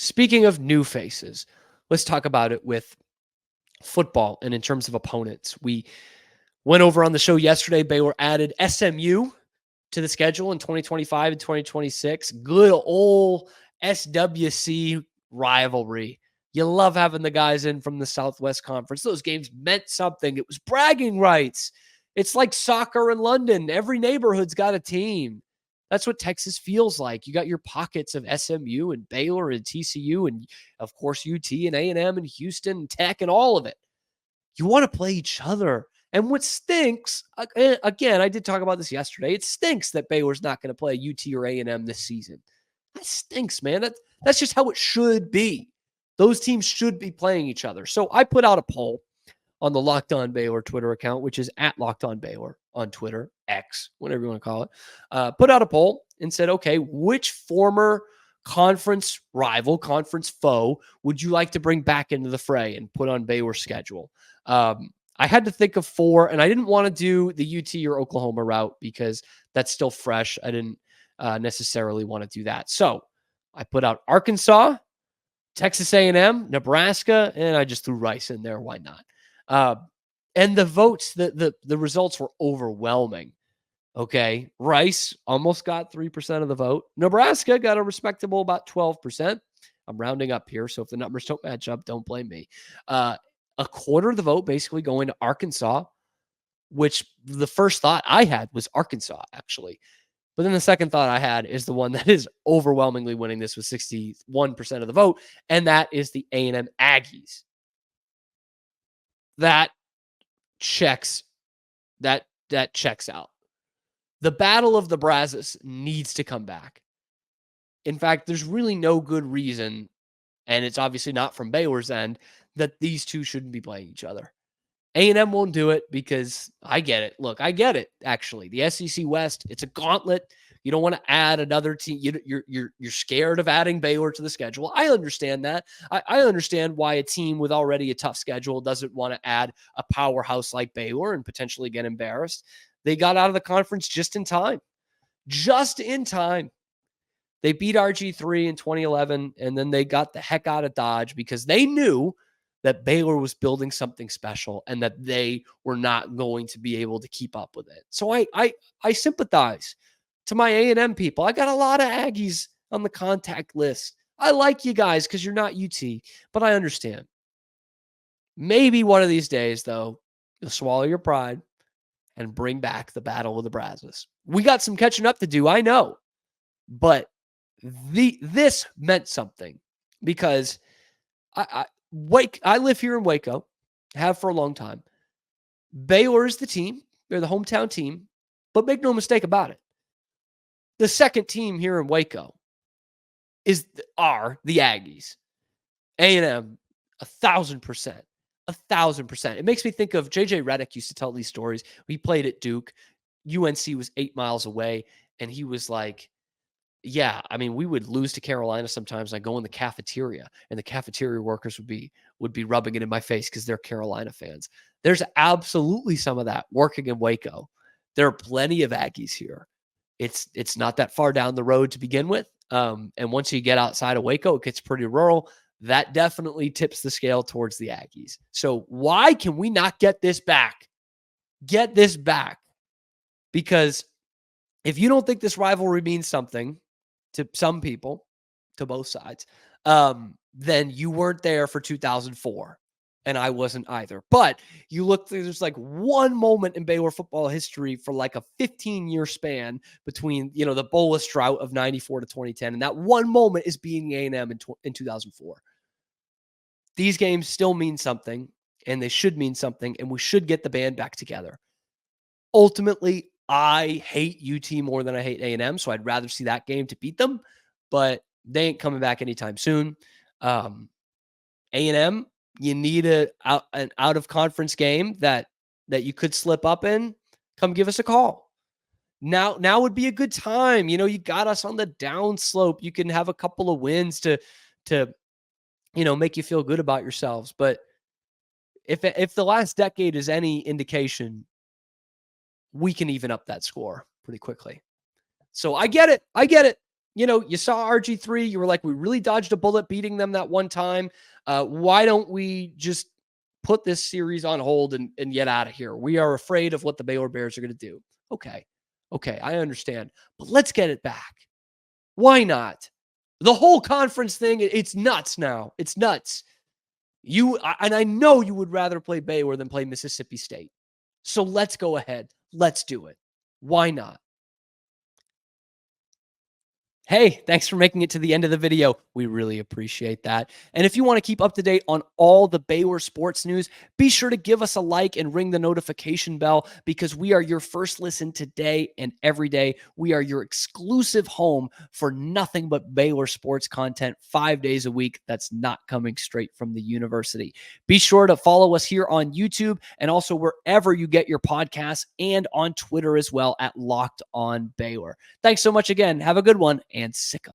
Speaking of new faces, let's talk about it with football and in terms of opponents. We went over on the show yesterday. Baylor added SMU to the schedule in 2025 and 2026. Good old SWC rivalry. You love having the guys in from the Southwest Conference. Those games meant something. It was bragging rights. It's like soccer in London. Every neighborhood's got a team. That's what Texas feels like. You got your pockets of SMU and Baylor and TCU and, of course, UT and A&M and Houston and Tech and all of it. You want to play each other. And what stinks, again, I did talk about this yesterday, it stinks that Baylor's not going to play UT or A&M this season. That stinks, man. That's just how it should be. Those teams should be playing each other. So I put out a poll on the Locked On Baylor Twitter account, which is at Locked On Baylor on Twitter, X, whatever you want to call it. Put out a poll and said, okay, which former conference rival, conference foe would you like to bring back into the fray and put on Baylor's schedule? I had to think of 4, and I didn't want to do the UT or Oklahoma route because that's still fresh. I didn't necessarily want to do that. So I put out Arkansas, Texas A&M, Nebraska, and I just threw Rice in there. Why not? And the votes, the results were overwhelming. Okay. Rice almost got 3% of the vote. Nebraska got a respectable about 12%. I'm rounding up here, so if the numbers don't match up, don't blame me. A quarter of the vote basically going to Arkansas, which the first thought I had was Arkansas, actually. But then the second thought I had is the one that is overwhelmingly winning this with 61% of the vote, and that is the A&M Aggies. That checks out. The Battle of the Brazos needs to come back. In fact, there's really no good reason, and it's obviously not from Baylor's end, that these two shouldn't be playing each other. A&M won't do it because I get it. Look, I get it, actually. The SEC West, it's a gauntlet. You don't want to add another team. You're scared of adding Baylor to the schedule. I understand that. I understand why a team with already a tough schedule doesn't want to add a powerhouse like Baylor and potentially get embarrassed. They got out of the conference just in time. Just in time. They beat RG3 in 2011, and then they got the heck out of Dodge because they knew that Baylor was building something special and that they were not going to be able to keep up with it. So I sympathize to my A&M people. I got a lot of Aggies on the contact list. I like you guys because you're not UT, but I understand. Maybe one of these days, though, you'll swallow your pride and bring back the Battle of the Brazos. We got some catching up to do, I know, but this meant something because I live here in Waco, have for a long time. Baylor is the team. They're the hometown team, but make no mistake about it. The second team here in Waco are the Aggies. A&M, 1,000%. 1,000%. It makes me think of J.J. Redick used to tell these stories. He played at Duke. UNC was 8 miles away, and he was like, yeah, I mean, we would lose to Carolina sometimes. I go in the cafeteria, and the cafeteria workers would be rubbing it in my face because they're Carolina fans. There's absolutely some of that working in Waco. There are plenty of Aggies here. It's not that far down the road to begin with. And once you get outside of Waco, it gets pretty rural. That definitely tips the scale towards the Aggies. So why can we not get this back? Get this back. Because if you don't think this rivalry means something to some people, to both sides, then you weren't there for 2004. And I wasn't either. But you look, there's like one moment in Baylor football history for like a 15-year span between, the Bolus drought of 94 to 2010. And that one moment is beating A&M in 2004. These games still mean something, and they should mean something, and we should get the band back together. Ultimately, I hate UT more than I hate A&M, so I'd rather see that game to beat them, but they ain't coming back anytime soon. A&M, you need an out-of-conference game that you could slip up in, come give us a call. Now would be a good time. You got us on the downslope. You can have a couple of wins to make you feel good about yourselves. But if the last decade is any indication, we can even up that score pretty quickly. So I get it. you saw RG3, you were like, we really dodged a bullet beating them that one time. Why don't we just put this series on hold and get out of here? We are afraid of what the Baylor Bears are going to do. Okay. Okay. I understand, but let's get it back. Why not? The whole conference thing, it's nuts now. It's nuts. And I know you would rather play Baylor than play Mississippi State. So let's go ahead. Let's do it. Why not? Hey, thanks for making it to the end of the video. We really appreciate that. And if you want to keep up to date on all the Baylor sports news, be sure to give us a like and ring the notification bell, because we are your first listen today and every day. We are your exclusive home for nothing but Baylor sports content 5 days a week that's not coming straight from the university. Be sure to follow us here on YouTube and also wherever you get your podcasts, and on Twitter as well at Locked On Baylor. Thanks so much again. Have a good one, and sick 'em.